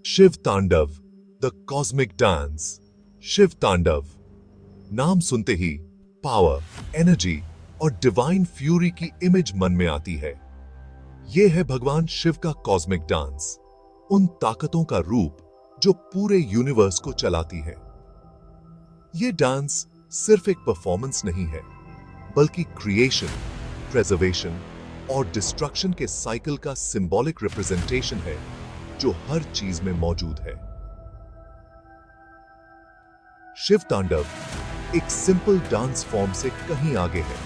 शिव तांडव, the cosmic dance. Shiv तांडव नाम सुनते ही पावर, एनर्जी और डिवाइन फ्यूरी की इमेज मन में आती है। यह है भगवान शिव का कॉस्मिक डांस, उन ताकतों का रूप जो पूरे यूनिवर्स को चलाती है। यह डांस सिर्फ एक परफॉर्मेंस नहीं है, बल्कि क्रिएशन, प्रेजर्वेशन और डिस्ट्रक्शन के साइकिल का सिंबॉलिक रिप्रेजेंटेशन है जो हर चीज में मौजूद है। शिव तांडव एक सिंपल डांस फॉर्म से कहीं आगे है।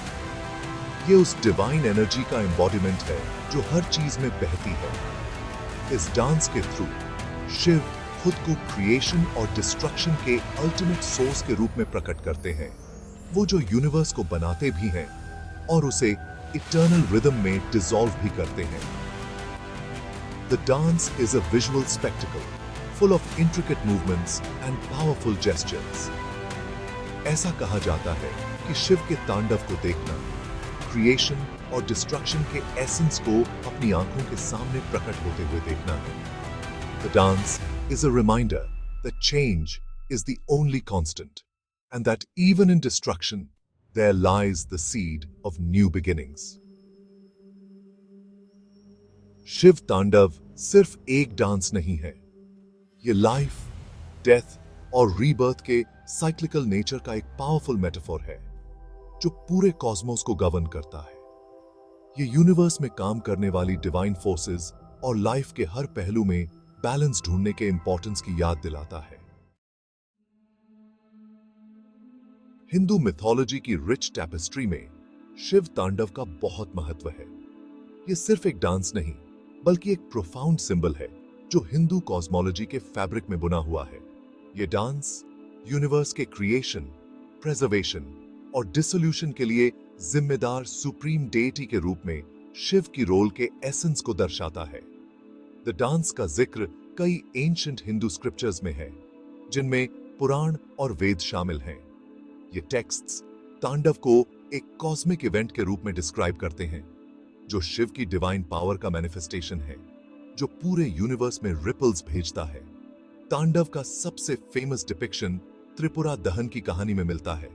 यह उस डिवाइन एनर्जी का एम्बॉडीमेंट है जो हर चीज में बहती है। इस डांस के थ्रू शिव खुद को क्रिएशन और डिस्ट्रक्शन के अल्टीमेट सोर्स के रूप में प्रकट करते हैं। वो जो यूनिवर्स को बनाते भी हैं और उसे इटर्नल रिदम में डिसॉल्व भी करते हैं। The dance is a visual spectacle, full of intricate movements and powerful gestures. ऐसा कहा जाता है कि शिव के तांडव को देखना, क्रिएशन और डिस्ट्रक्शन के एसेंस को अपनी आंखों के सामने प्रकट होते हुए देखना है। The dance is a reminder that change is the only constant, and that even in destruction, there lies the seed of new beginnings. Shiv तांडव सिर्फ एक डांस नहीं है, ये लाइफ, डेथ और रीबर्थ के साइक्लिकल नेचर का एक पावरफुल मेटाफोर है जो पूरे कॉस्मोस को गवर्न करता है। ये यूनिवर्स में काम करने वाली डिवाइन फोर्सेस और लाइफ के हर पहलू में बैलेंस ढूंढने के इंपॉर्टेंस की याद दिलाता है। हिंदू मिथोलॉजी की रिच टैपेस्ट्री में शिव तांडव का बहुत महत्व है। ये सिर्फ एक डांस नहीं, बल्कि एक प्रोफाउंड सिंबल है जो हिंदू कॉस्मोलॉजी के फैब्रिक में बुना हुआ है। ये डांस यूनिवर्स के क्रिएशन, प्रेजर्वेशन और डिसोल्यूशन के लिए जिम्मेदार सुप्रीम डेटी के रूप में शिव की रोल के एसेंस को दर्शाता है। द डांस का जिक्र कई एंशिएंट हिंदू स्क्रिप्चर्स में है, जिनमें पुराण और वेद शामिल हैं। ये टेक्स्ट्स तांडव को एक कॉस्मिक इवेंट के रूप में डिस्क्राइब करते हैं जो शिव की डिवाइन पावर का मैनिफेस्टेशन है, जो पूरे यूनिवर्स में रिपल्स भेजता है। तांडव का सबसे फेमस डिपिक्शन त्रिपुरा दहन की कहानी में मिलता है।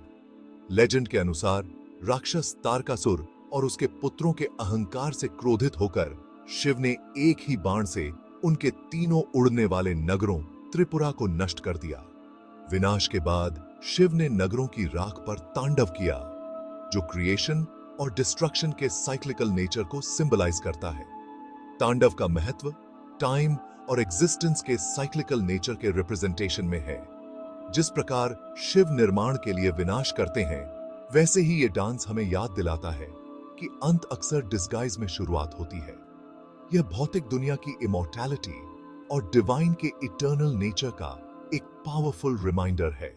लेजेंड के अनुसार राक्षस तारकासुर और उसके पुत्रों के अहंकार से क्रोधित होकर शिव ने एक ही बाण से उनके तीनों उड़ने वाले नगरों त्रिपुरा को नष्ट कर दिया। विनाश के बाद शिव ने नगरों की राख पर तांडव किया, जो क्रिएशन और डिस्ट्रक्शन के साइक्लिकल नेचर को सिंबलाइज करता है। तांडव का महत्व टाइम और एग्जिस्टेंस के साइक्लिकल नेचर के रिप्रेजेंटेशन में है। जिस प्रकार शिव निर्माण के लिए विनाश करते हैं, वैसे ही ये डांस हमें याद दिलाता है कि अंत अक्सर डिस्गाइज में शुरुआत होती है। यह भौतिक दुनिया की इमॉर्टैलिटी और डिवाइन के इटर्नल नेचर का एक पावरफुल रिमाइंडर है।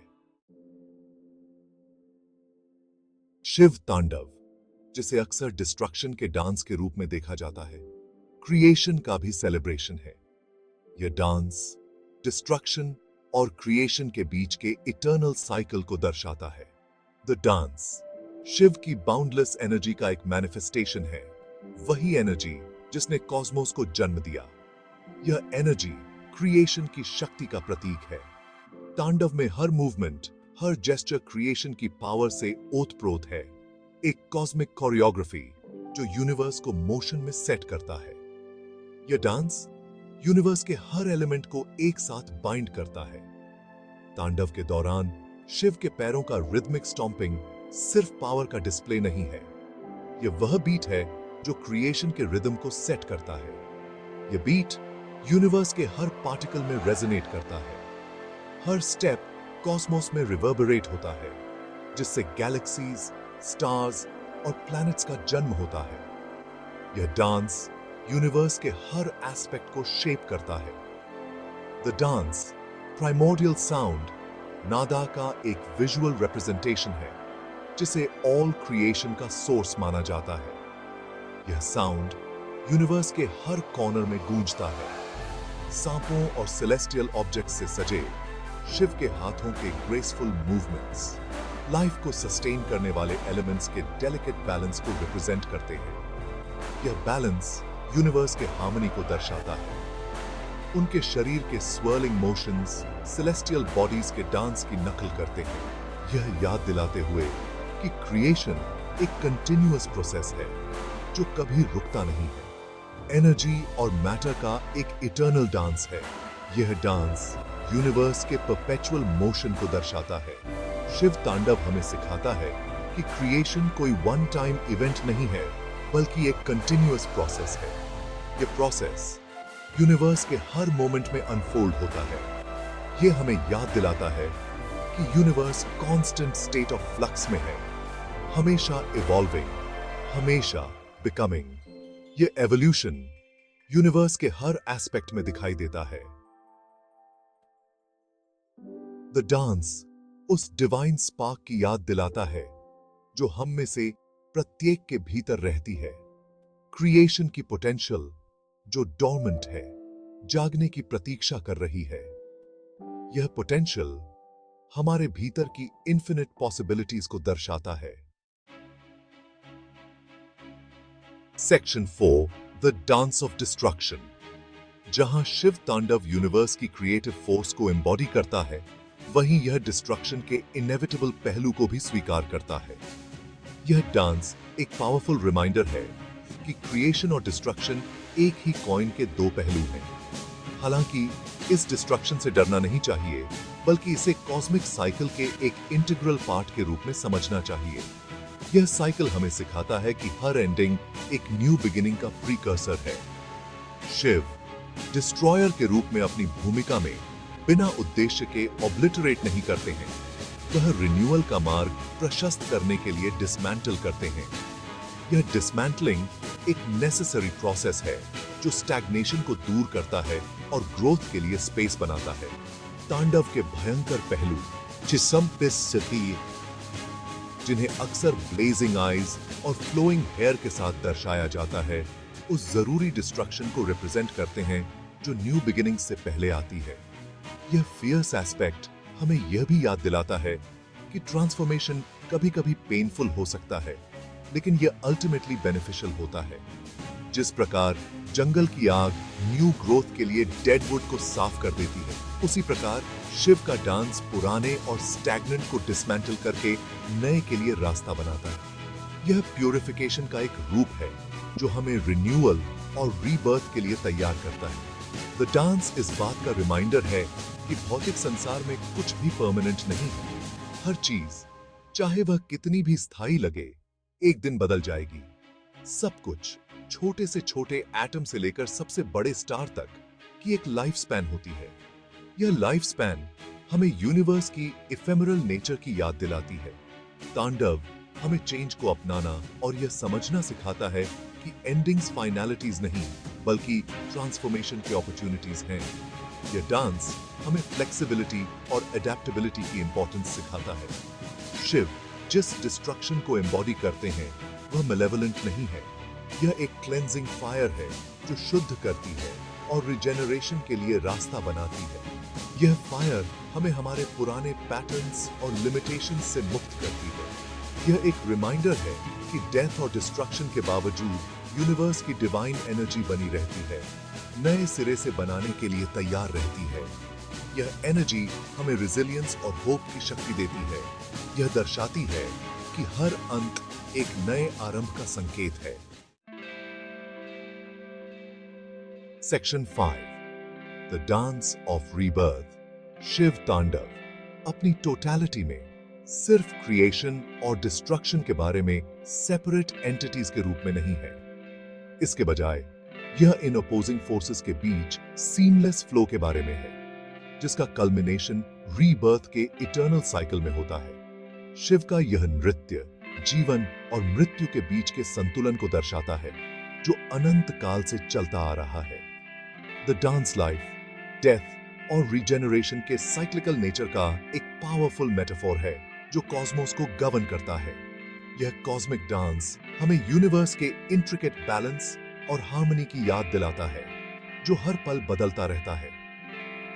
शिव तांडव, जिसे अक्सर डिस्ट्रक्शन के डांस के रूप में देखा जाता है, क्रिएशन का भी सेलिब्रेशन है। यह डांस डिस्ट्रक्शन और क्रिएशन के बीच के इटर्नल साइकिल को दर्शाता है। द डांस शिव की बाउंडलेस एनर्जी का एक मैनिफेस्टेशन है, वही एनर्जी जिसने कॉस्मोस को जन्म दिया। यह एनर्जी क्रिएशन की शक्ति का प्रतीक है। तांडव में हर मूवमेंट, हर जेस्चर क्रिएशन की पावर से ओतप्रोत है, एक कॉस्मिक कोरियोग्राफी जो यूनिवर्स को मोशन में सेट करता है। यह डांस यूनिवर्स के हर एलिमेंट को एक साथ बाइंड करता है। तांडव के दौरान शिव के पैरों का रिदमिक स्टॉम्पिंग सिर्फ पावर का डिस्प्ले नहीं है, यह वह बीट है जो क्रिएशन के रिदम को सेट करता है। यह बीट यूनिवर्स के हर पार्टिकल में रेजोनेट करता है। हर स्टेप कॉस्मोस में रिवर्बरेट होता है, जिससे गैलेक्सीज, स्टार्स और प्लैनेट्स का जन्म होता है। यह डांस यूनिवर्स के हर एस्पेक्ट को शेप करता है। द डांस प्राइमोर्डियल साउंड, नादा का एक विजुअल रिप्रेजेंटेशन है, जिसे ऑल क्रिएशन का सोर्स माना जाता है। यह साउंड यूनिवर्स के हर कॉर्नर में गूंजता है। सांपों और सेलेस्टियल ऑब्जेक्ट्स से सजे शिव के हाथों के ग्रेसफुल मूवमेंट्स लाइफ को सस्टेन करने वाले एलिमेंट्स के डेलिकेट बैलेंस को रिप्रेजेंट करते हैं। यह बैलेंस यूनिवर्स के हार्मनी को दर्शाता है। उनके शरीर के स्वर्लिंग मोशंस सेलेस्टियल बॉडीज के डांस की नकल करते हैं, यह याद दिलाते हुए कि क्रिएशन एक कंटिन्यूअस प्रोसेस है जो कभी रुकता नहीं है। एनर्जी और मैटर का एक इटर्नल डांस है। यह डांस यूनिवर्स के परपेचुअल मोशन को दर्शाता है। शिव तांडव हमें सिखाता है कि क्रिएशन कोई वन टाइम इवेंट नहीं है, बल्कि एक कंटिन्यूअस प्रोसेस है। यह प्रोसेस यूनिवर्स के हर मोमेंट में अनफोल्ड होता है। यह हमें याद दिलाता है कि universe constant state of flux में है, हमेशा इवॉल्विंग, हमेशा बिकमिंग। यह एवोल्यूशन यूनिवर्स के हर एस्पेक्ट में दिखाई देता है। द डांस उस डिवाइन स्पार्क की याद दिलाता है जो हम में से प्रत्येक के भीतर रहती है। क्रिएशन की पोटेंशियल जो डोरमेंट है, जागने की प्रतीक्षा कर रही है। यह पोटेंशियल हमारे भीतर की इन्फिनिट पॉसिबिलिटीज को दर्शाता है। Section 4, the dance of destruction. जहां शिव तांडव यूनिवर्स की क्रिएटिव फोर्स को एम्बॉडी करता है, वहीं यह डिस्ट्रक्शन के इनएविटेबल पहलू को भी स्वीकार करता है। यह डांस एक पावरफुल रिमाइंडर है कि क्रिएशन और डिस्ट्रक्शन एक ही कॉइन के दो पहलू हैं। हालांकि इस डिस्ट्रक्शन से डरना नहीं चाहिए, बल्कि इसे कॉस्मिक साइकिल के एक इंटीग्रल पार्ट के रूप में समझना चाहिए। यह साइकिल हमें सिखाता है कि हर एंडिंग एक न्यू बिगिनिंग का प्रीकर्सर है। शिव डिस्ट्रॉयर के रूप में अपनी भूमिका में बिना उद्देश्य के ऑब्लिटरेट नहीं करते हैं, वह रिन्यूअल का मार्ग प्रशस्त करने के लिए डिसमेंटल करते हैं। यह डिसमेंटलिंग एक नेसेसरी प्रोसेस है जो स्टैग्नेशन को दूर करता है और ग्रोथ के लिए स्पेस बनाता है। तांडव के भयंकर पहलू जिन्हें अक्सर ब्लेजिंग आईज और फ्लोइंग हेयर के साथ दर्शाया जाता है, उस जरूरी डिस्ट्रक्शन को रिप्रेजेंट करते हैं जो न्यू बिगिनिंग से पहले आती है। यह फियर्स एस्पेक्ट हमें यह भी याद दिलाता है कि ट्रांसफॉर्मेशन कभी-कभी पेनफुल हो सकता है, लेकिन यह अल्टीमेटली बेनिफिशियल होता है। जिस प्रकार जंगल की आग न्यू ग्रोथ के लिए डेड वुड को साफ कर देती है, उसी प्रकार शिव का डांस पुराने और स्टैग्नेंट को डिसमेंटल करके नए के लिए रास्ता बनाता है। यह प्यूरिफिकेशन का एक रूप है जो हमें रिन्यूअल और रीबर्थ के लिए तैयार करता है। द डांस इस बात का रिमाइंडर है कि भौतिक संसार में कुछ भी परमानेंट नहीं है। हर चीज, चाहे वह कितनी भी स्थायी लगे, एक दिन बदल जाएगी। सब कुछ, छोटे से छोटे एटम से लेकर सबसे बड़े स्टार तक की एक लाइफ स्पैन होती है। यह लाइफ स्पैन हमें यूनिवर्स की इफेमरल नेचर की याद दिलाती है। तांडव हमें चेंज को अपनाना और यह समझना सिखाता है कि एंडिंग्स फाइनलिटीज नहीं, बल्कि ट्रांसफॉर्मेशन की अपॉर्चुनिटीज हैं। यह डांस हमें फ्लेक्सिबिलिटी और एडेप्टेबिलिटी की इंपॉर्टेंस सिखाता है। शिव जिस डिस्ट्रक्शन को एम्बॉडी करते हैं, वह मेलेवोलेंट नहीं है। यह एक क्लेंजिंग फायर है जो शुद्ध करती है और रिजेनरेशन के लिए रास्ता बनाती है। यह फायर हमें हमारे पुराने पैटर्न्स और लिमिटेशंस से मुक्त करती है। यह एक रिमाइंडर है कि डेथ और डिस्ट्रक्शन के बावजूद यूनिवर्स की डिवाइन एनर्जी बनी रहती है, नए सिरे से बनाने के लिए तैयार रहती है। यह एनर्जी हमें रिजिलियंस और होप की शक्ति देती है। यह दर्शाती है कि हर अंत एक नए आरंभ का संकेत है। Section 5, the dance of rebirth. Shiva Tandav अपनी टोटलिटी में सिर्फ क्रिएशन और डिस्ट्रक्शन के बारे में सेपरेट एंटिटीज के रूप में नहीं है। इसके बजाय यह इन अपोजिंग फोर्सेस के बीच सीमलेस फ्लो के बारे में है, जिसका कल्मिनेशन रीबर्थ के इटर्नल साइकिल में होता है। शिव का यह नृत्य जीवन और मृत्यु के बीच के संतुलन को दर्शाता है, जो अनंत काल से चलता आ रहा है। द डांस लाइफ, डेथ और रीजेनरेशन के साइक्लिकल नेचर का एक पावरफुल मेटाफोर है जो कॉस्मोस को गवर्न करता है। यह कॉस्मिक डांस हमें यूनिवर्स के इंट्रिकेट बैलेंस और हार्मनी की याद दिलाता है, जो हर पल बदलता रहता है।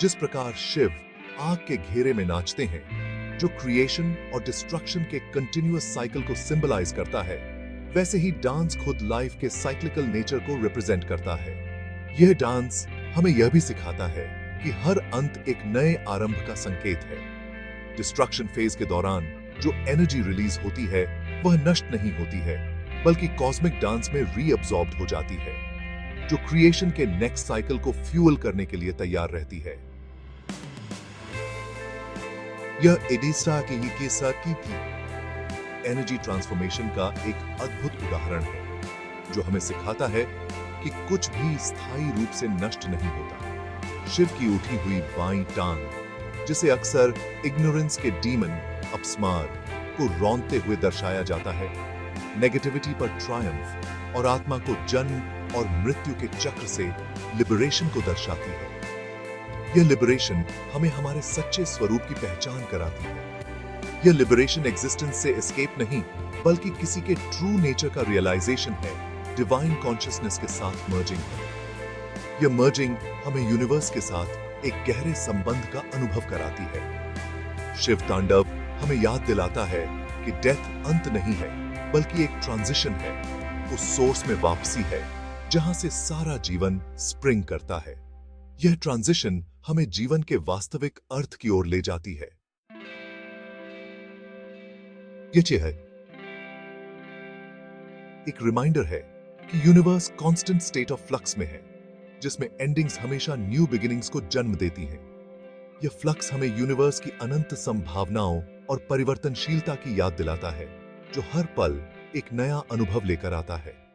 जिस प्रकार शिव आग के घेरे में नाचते हैं, जो क्रिएशन और डिस्ट्रक्शन के कंटिन्यूअस साइकिल को सिंबलाइज करता है, वैसे ही डांस खुद लाइफ के साइक्लिकल नेचर को रिप्रेजेंट करता है। यह डांस हमें यह भी सिखाता है कि हर अंत एक नए आरंभ का संकेत है। डिस्ट्रक्शन फेज के दौरान जो एनर्जी रिलीज होती है वह नष्ट नहीं होती है, बल्कि कॉस्मिक डांस में रीअब्सॉर्ब्ड हो जाती है, जो क्रिएशन के नेक्स्ट साइकिल को फ्यूल करने के लिए तैयार रहती है। यह एडिस्टा के ही केसा की एनर्जी ट्रांसफॉर्मेशन का एक अद्भुत उदाहरण है, जो हमें सिखाता है कि कुछ भी स्थायी रूप से नष्ट नहीं होता। शिव की उठी हुई बाईं टांग, जिसे अक्सर इग्नोरेंस के डीमन अपस्मार को रौंदते हुए दर्शाया जाता है, नेगेटिविटी पर ट्रायम्फ और आत्मा को जन्म और मृत्यु के चक्र से लिबरेशन को दर्शाती है। यह लिबरेशन हमें हमारे सच्चे स्वरूप की पहचान कराती है। यह लिबरेशन एग्जिस्टेंस से एस्केप नहीं, बल्कि किसी के ट्रू नेचर का रियलाइजेशन है, डिवाइन कॉन्शियसनेस के साथ मर्जिंग है। यह मर्जिंग हमें यूनिवर्स के साथ एक गहरे संबंध का अनुभव कराती है। शिव तांडव हमें याद दिलाता है कि डेथ अंत नहीं है, बल्कि एक ट्रांजिशन है, उस सोर्स में वापसी है जहां से सारा जीवन स्प्रिंग करता है। यह ट्रांजिशन हमें जीवन के वास्तविक अर्थ की ओर ले जाती है। यह है एक रिमाइंडर है कि universe constant state of flux में है, जिसमें एंडिंग्स हमेशा न्यू बिगिनिंग्स को जन्म देती हैं। यह फ्लक्स हमें यूनिवर्स की अनंत संभावनाओं और परिवर्तनशीलता की याद दिलाता है, जो हर पल एक नया अनुभव लेकर आता है।